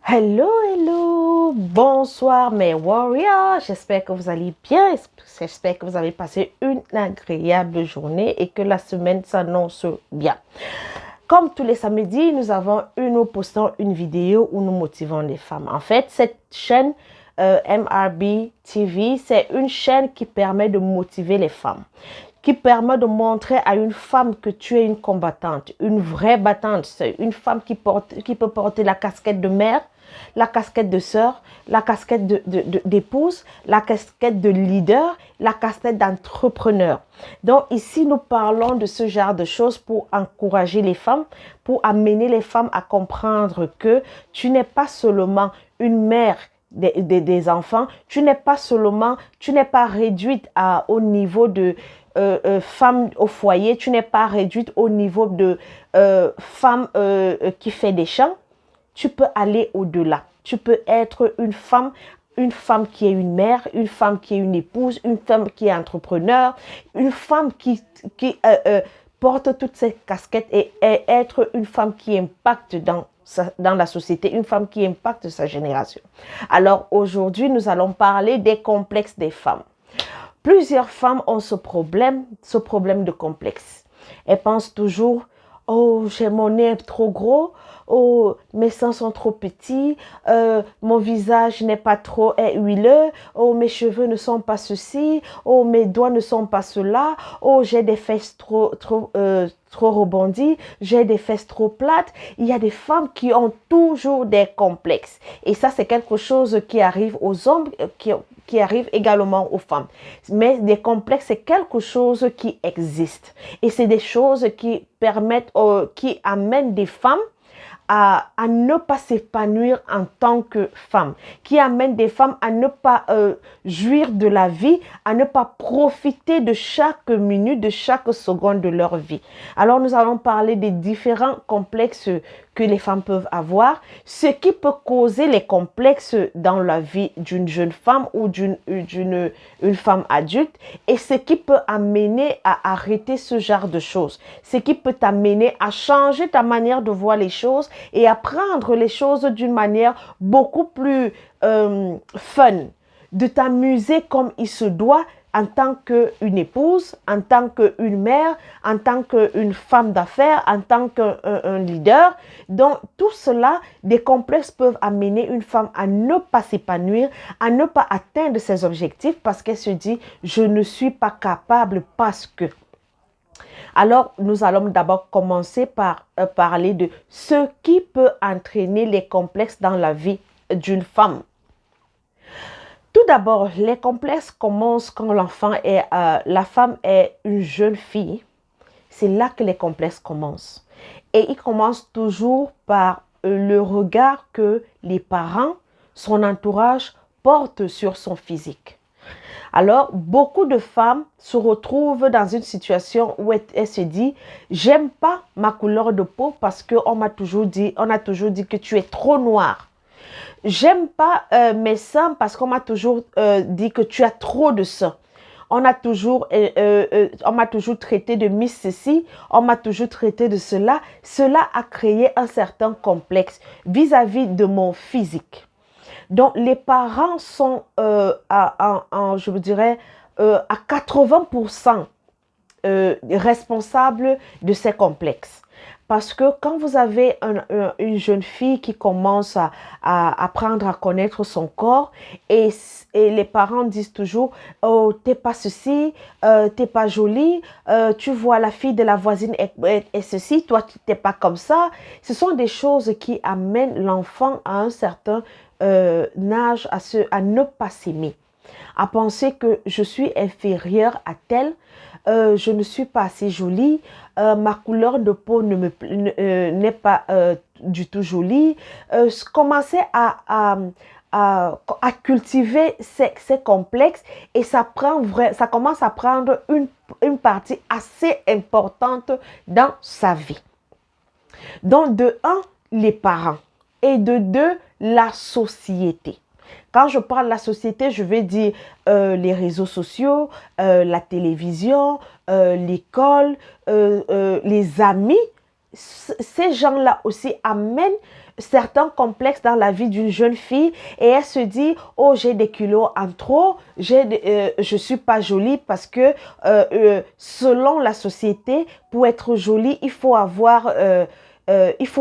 Hello, hello, bonsoir mes warriors, j'espère que vous allez bien, j'espère que vous avez passé une agréable journée et que la semaine s'annonce bien. Comme tous les samedis, nous postons une vidéo où nous motivons les femmes. En fait, cette chaîne MRB TV, c'est une chaîne qui permet de motiver les femmes, qui permet de montrer à une femme que tu es une combattante, une vraie battante. C'est une femme qui peut porter la casquette de mère, la casquette de sœur, la casquette d'épouse, la casquette de leader, la casquette d'entrepreneur. Donc ici, nous parlons de ce genre de choses pour encourager les femmes, pour amener les femmes à comprendre que tu n'es pas seulement une mère des enfants, tu n'es pas réduite au niveau de femme au foyer, tu n'es pas réduite au niveau de femme qui fait des champs. Tu peux aller au-delà. Tu peux être une femme qui est une mère, une femme qui est une épouse, une femme qui est entrepreneur, une femme qui porte toutes ces casquettes et être une femme qui impacte dans la société, une femme qui impacte sa génération. Alors aujourd'hui, nous allons parler des complexes des femmes. Plusieurs femmes ont ce problème de complexe. Elles pensent toujours, oh, j'ai mon nez trop gros, oh, mes seins sont trop petits, mon visage n'est pas trop huileux, oh, mes cheveux ne sont pas ceci, oh, mes doigts ne sont pas cela, oh, j'ai des fesses trop rebondies, j'ai des fesses trop plates. Il y a des femmes qui ont toujours des complexes. Et ça, c'est quelque chose qui arrive aux hommes, qui arrive également aux femmes. Mais des complexes, c'est quelque chose qui existe. Et c'est des choses qui permettent, qui amènent des femmes à ne pas s'épanouir en tant que femme, qui amène des femmes à ne pas jouir de la vie, à ne pas profiter de chaque minute, de chaque seconde de leur vie. Alors nous allons parler des différents complexes que les femmes peuvent avoir, ce qui peut causer les complexes dans la vie d'une jeune femme ou d'une femme adulte et ce qui peut amener à arrêter ce genre de choses, ce qui peut t'amener à changer ta manière de voir les choses et à prendre les choses d'une manière beaucoup plus fun, de t'amuser comme il se doit en tant qu'une épouse, en tant qu'une mère, en tant qu'une femme d'affaires, en tant qu'un leader. Donc, tout cela, des complexes peuvent amener une femme à ne pas s'épanouir, à ne pas atteindre ses objectifs parce qu'elle se dit « je ne suis pas capable parce que ». Alors, nous allons d'abord commencer par parler de ce qui peut entraîner les complexes dans la vie d'une femme. Tout d'abord, les complexes commencent quand la femme est une jeune fille. C'est là que les complexes commencent. Et ils commencent toujours par le regard que les parents, son entourage, portent sur son physique. Alors, beaucoup de femmes se retrouvent dans une situation où elles se disent « j'aime pas ma couleur de peau parce qu'on a toujours dit que tu es trop noire. J'aime pas mes seins parce qu'on m'a toujours dit que tu as trop de seins. On m'a toujours traité de Miss ceci, on m'a toujours traité de cela. Cela a créé un certain complexe vis-à-vis de mon physique. Donc, les parents sont, je vous dirais, à 80% responsables de ces complexes. Parce que quand vous avez une jeune fille qui commence à apprendre à connaître son corps et les parents disent toujours « oh, t'es pas ceci, t'es pas jolie, tu vois la fille de la voisine est ceci, toi tu t'es pas comme ça ». Ce sont des choses qui amènent l'enfant à un certain âge à ne pas s'aimer, à penser que je suis inférieure à tel, je ne suis pas assez jolie, ma couleur de peau n'est pas du tout jolie. Commencer à cultiver ces complexes et ça commence à prendre une partie assez importante dans sa vie. Donc de un, les parents et de deux, la société. Quand je parle de la société, je vais dire les réseaux sociaux, la télévision, l'école, les amis. ces gens-là aussi amènent certains complexes dans la vie d'une jeune fille et elle se dit, oh, j'ai des kilos en trop, je suis pas jolie parce que selon la société, pour être jolie, il faut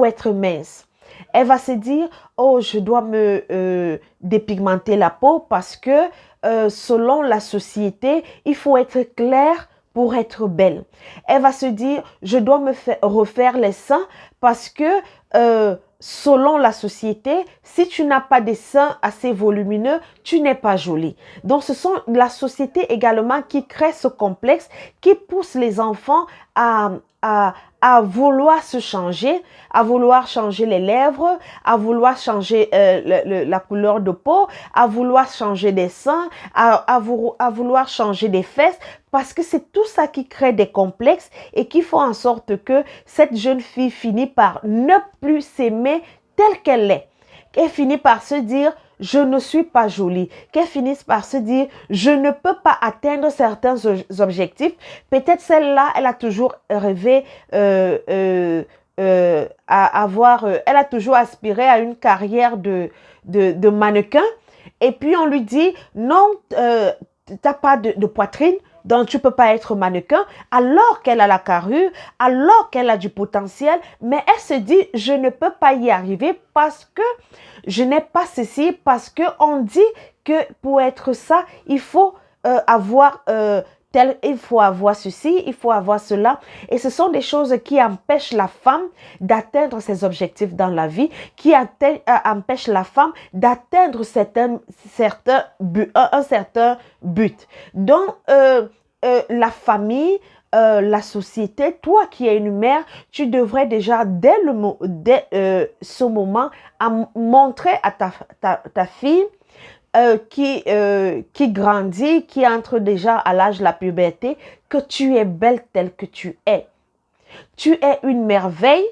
être mince. Elle va se dire, oh, je dois me dépigmenter la peau parce que selon la société, il faut être clair pour être belle. Elle va se dire, je dois refaire les seins parce que selon la société, si tu n'as pas des seins assez volumineux, tu n'es pas jolie. Donc, ce sont la société également qui crée ce complexe, qui pousse les enfants à vouloir se changer, à vouloir changer les lèvres, à vouloir changer la couleur de peau, à vouloir changer des seins, à vouloir changer des fesses, parce que c'est tout ça qui crée des complexes et qui font en sorte que cette jeune fille finit par ne plus s'aimer telle qu'elle est. Elle finit par se dire, je ne suis pas jolie. Qu'elle finisse par se dire, je ne peux pas atteindre certains objectifs. Peut-être celle-là, elle a toujours rêvé elle a toujours aspiré à une carrière de mannequin. Et puis on lui dit, non, tu n'as pas de poitrine, donc tu ne peux pas être mannequin, alors qu'elle a la carrure, alors qu'elle a du potentiel, mais elle se dit, je ne peux pas y arriver parce que je n'ai pas ceci, parce qu'on dit que pour être ça, il faut avoir il faut avoir ceci, il faut avoir cela. Et ce sont des choses qui empêchent la femme d'atteindre ses objectifs dans la vie, qui empêchent la femme d'atteindre un certain but. Donc, la famille, la société, toi qui es une mère, tu devrais déjà, dès ce moment, montrer à ta fille qui grandit, qui entre déjà à l'âge de la puberté, que tu es belle telle que tu es. Tu es une merveille.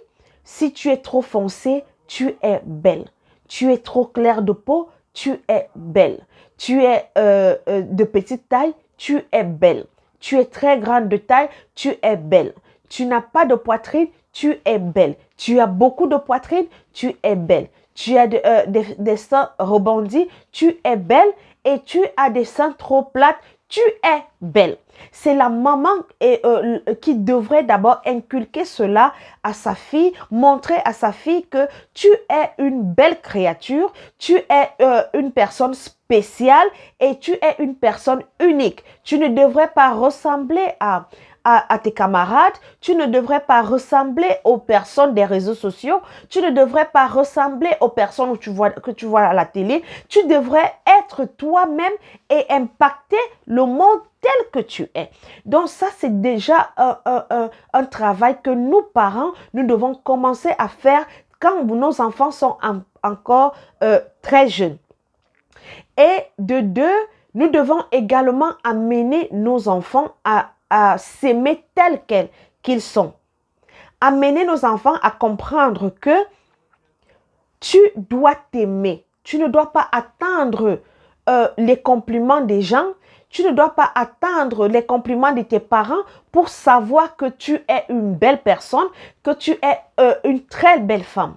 Si tu es trop foncée, tu es belle. Tu es trop claire de peau, tu es belle. Tu es de petite taille, tu es belle. Tu es très grande de taille, tu es belle. Tu n'as pas de poitrine, tu es belle. Tu as beaucoup de poitrine, tu es belle. Tu as des seins rebondis, tu es belle, et tu as des seins trop plates, tu es belle. C'est la maman qui devrait d'abord inculquer cela à sa fille, montrer à sa fille que tu es une belle créature, tu es une personne spéciale et tu es une personne unique. Tu ne devrais pas ressembler à tes camarades, tu ne devrais pas ressembler aux personnes des réseaux sociaux, tu ne devrais pas ressembler aux personnes que tu vois à la télé, tu devrais être toi-même et impacter le monde tel que tu es. Donc ça, c'est déjà un travail que nous, parents, nous devons commencer à faire quand nos enfants sont encore très jeunes. Et de deux, nous devons également amener nos enfants à s'aimer tels qu'ils sont. Amener nos enfants à comprendre que tu dois t'aimer. Tu ne dois pas attendre les compliments des gens. Tu ne dois pas attendre les compliments de tes parents pour savoir que tu es une belle personne, que tu es une très belle femme.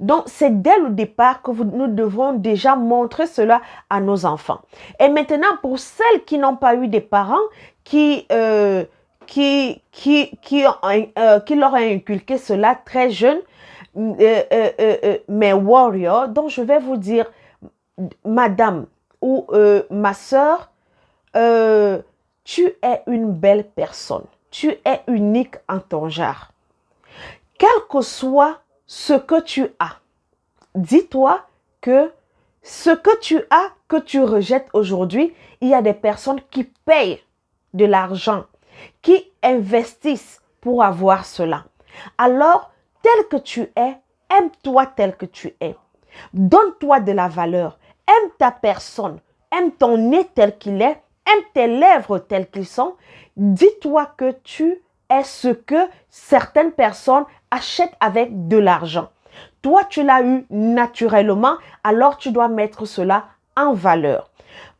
Donc, c'est dès le départ que nous devons déjà montrer cela à nos enfants. Et maintenant, pour celles qui n'ont pas eu des parents qui leur ont inculqué cela très jeune, mes warriors, donc je vais vous dire, madame ou ma soeur, tu es une belle personne. Tu es unique en ton genre. Quel que soit ce que tu as, dis-toi que ce que tu as, que tu rejettes aujourd'hui, il y a des personnes qui payent de l'argent, qui investissent pour avoir cela. Alors, tel que tu es, aime-toi tel que tu es. Donne-toi de la valeur. Aime ta personne. Aime ton nez tel qu'il est. Aime tes lèvres telles qu'ils sont. Dis-toi que tu es ce que certaines personnes achètent avec de l'argent. Toi, tu l'as eu naturellement, alors tu dois mettre cela en valeur.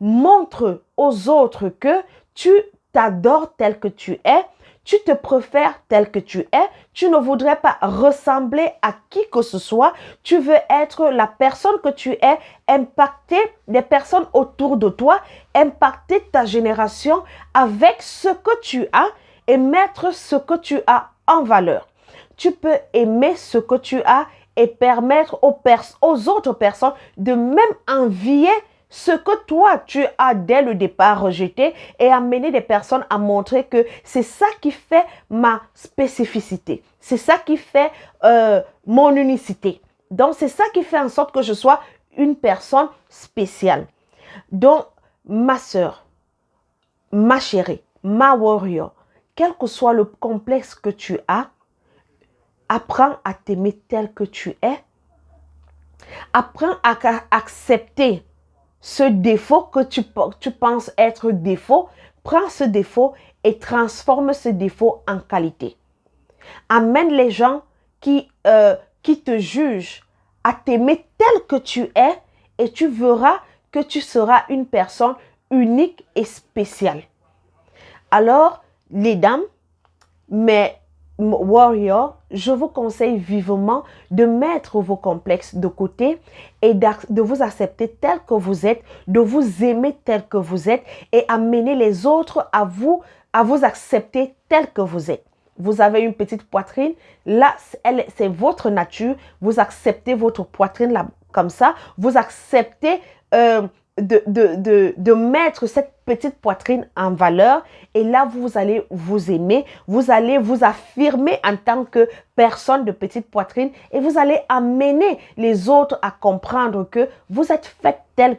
Montre aux autres que tu t'adores tel que tu es, Tu te préfères tel que tu es. Tu ne voudrais pas ressembler à qui que ce soit. Tu veux être la personne que tu es, impacter les personnes autour de toi, impacter ta génération avec ce que tu as et mettre ce que tu as en valeur. Tu peux aimer ce que tu as et permettre aux autres personnes de même envier ce que toi, tu as dès le départ rejeté et amener des personnes à montrer que c'est ça qui fait ma spécificité. C'est ça qui fait mon unicité. Donc, c'est ça qui fait en sorte que je sois une personne spéciale. Donc, ma sœur, ma chérie, ma warrior, quel que soit le complexe que tu as, apprends à t'aimer tel que tu es. Apprends à accepter ce défaut que tu penses être défaut. Prends ce défaut et transforme ce défaut en qualité. Amène les gens qui te jugent à t'aimer tel que tu es et tu verras que tu seras une personne unique et spéciale. Alors, les dames, mes warriors, je vous conseille vivement de mettre vos complexes de côté et de vous accepter tel que vous êtes, de vous aimer tel que vous êtes et amener les autres à vous accepter tel que vous êtes. Vous avez une petite poitrine, là, c'est votre nature. Vous acceptez votre poitrine là, comme ça. Vous acceptez de mettre cette petite poitrine en valeur et là, vous allez vous aimer. Vous allez vous affirmer en tant que personne de petite poitrine et vous allez amener les autres à comprendre que vous êtes faite telle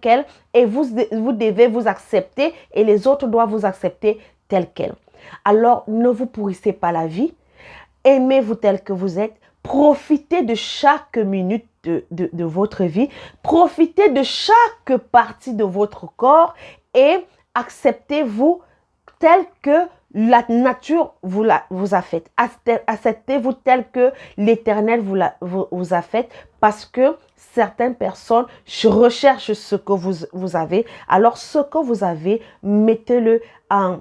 quelle et vous devez vous accepter et les autres doivent vous accepter telle quelle. Alors, ne vous pourrissez pas la vie. Aimez-vous tel que vous êtes. Profitez de chaque minute de votre vie. Profitez de chaque partie de votre corps et acceptez-vous tel que la nature vous a fait. Acceptez-vous tel que l'Éternel vous a fait parce que certaines personnes recherchent ce que vous avez. Alors, ce que vous avez, mettez-le en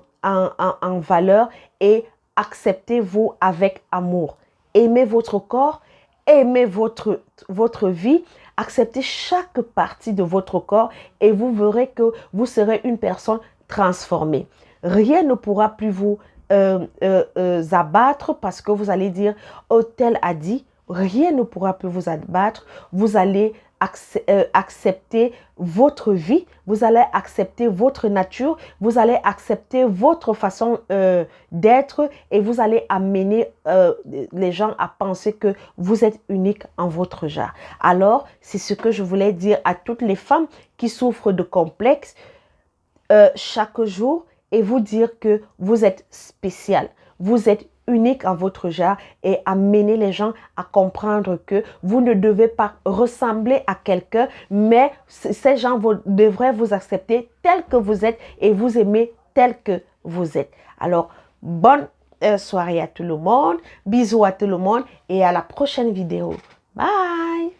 valeur et acceptez-vous avec amour. Aimez votre corps, aimez votre vie, acceptez chaque partie de votre corps et vous verrez que vous serez une personne transformée. Rien ne pourra plus vous abattre parce que vous allez dire « Oh, tel a dit ». Rien ne pourra plus vous abattre. Vous allez accepter votre vie, vous allez accepter votre nature, vous allez accepter votre façon d'être et vous allez amener les gens à penser que vous êtes unique en votre genre. Alors, c'est ce que je voulais dire à toutes les femmes qui souffrent de complexes chaque jour et vous dire que vous êtes spécial, vous êtes unique en votre genre et amener les gens à comprendre que vous ne devez pas ressembler à quelqu'un, mais ces gens devraient vous accepter tel que vous êtes et vous aimer tel que vous êtes. Alors, bonne soirée à tout le monde, bisous à tout le monde et à la prochaine vidéo. Bye!